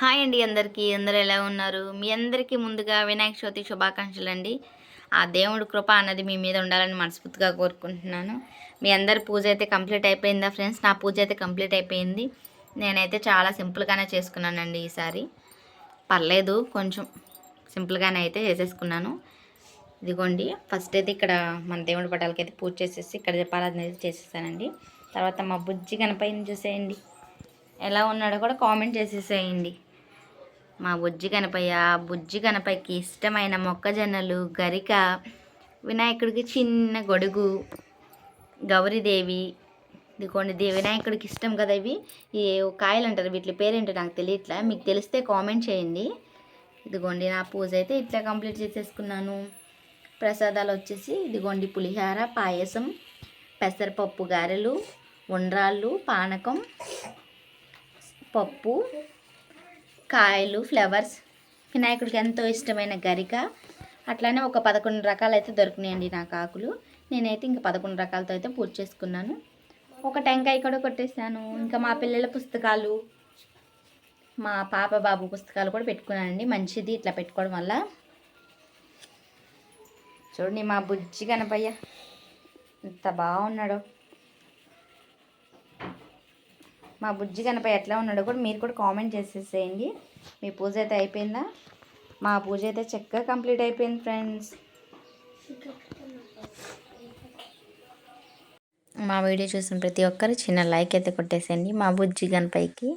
Hi అండి అందరికీ. అందరూ ఎలా ఉన్నారు? మీ అందరికీ ముందుగా వినాయక చవితి శుభాకాంక్షలండి. ఆ దేవుడి కృప అన్నది మీ మీద ఉండాలని మనస్ఫూర్తిగా కోరుకుంటున్నాను. మీ అందరి పూజ అయితే కంప్లీట్ అయిపోయిందా ఫ్రెండ్స్? నా పూజ అయితే కంప్లీట్ అయిపోయింది. నేనైతే చాలా సింపుల్గానే చేసుకున్నానండి ఈసారి. పర్లేదు, కొంచెం సింపుల్గానే అయితే చేసేసుకున్నాను. ఇదిగోండి, ఫస్ట్ అయితే ఇక్కడ మన దేవుడి పటాలకి అయితే పూజ చేసేసి ఇక్కడ దీపారాధన అయితే చేసేసానండి. తర్వాత మా బుజ్జి గణపయ్యని చూసేయండి, ఎలా ఉన్నాడో కూడా కామెంట్ చేసేసేయండి. మా బుజ్జి గణపయ్య, బుజ్జి గణపయ్యకి ఇష్టమైన మొక్కజొన్నలు, గరిక, వినాయకుడికి చిన్న గొడుగు, గౌరీదేవి. ఇదిగోండి, వినాయకుడికి ఇష్టం కదా ఇవి. ఈ కాయలు అంటారు, వీటి పేరేంటో నాకు తెలియట్లా, మీకు తెలిస్తే కామెంట్ చేయండి. ఇదిగోండి, నా పూజ అయితే ఇట్లా కంప్లీట్ చేసేసుకున్నాను. ప్రసాదాలు వచ్చేసి ఇదిగోండి, పులిహార, పాయసం, పెసరపప్పు గారెలు, ఉండ్రాళ్ళు, పానకం, పప్పు, కాయలు, ఫ్లవర్స్, వినాయకుడికి ఎంతో ఇష్టమైన గరిక, అట్లానే ఒక 11 రకాలు అయితే దొరికినాయండి నాకు ఆకులు. నేనైతే ఇంకా 11 రకాలతో అయితే పూజ చేసుకున్నాను. ఒక టెంకాయ కూడా కొట్టేసాను. ఇంకా మా పిల్లల పుస్తకాలు, మా పాప బాబు పుస్తకాలు కూడా పెట్టుకున్నానండి. మంచిది ఇట్లా పెట్టుకోవడం వల్ల. చూడండి మా బుజ్జి గణపయ్య ఎంత బాగున్నాడో. మా బుజ్జి గణపయ్య ఎట్లా ఉన్నాడో కూడా మీరు కూడా కామెంట్ చేసేసేయండి. మీ పూజ అయితే అయిపోయిందా? మా పూజ అయితే చక్కగా కంప్లీట్ అయిపోయింది ఫ్రెండ్స్. మా వీడియో చూసిన ప్రతి ఒక్కరు చిన్న లైక్ అయితే కొట్టేసేయండి మా బుజ్జి గణపయ్యకి.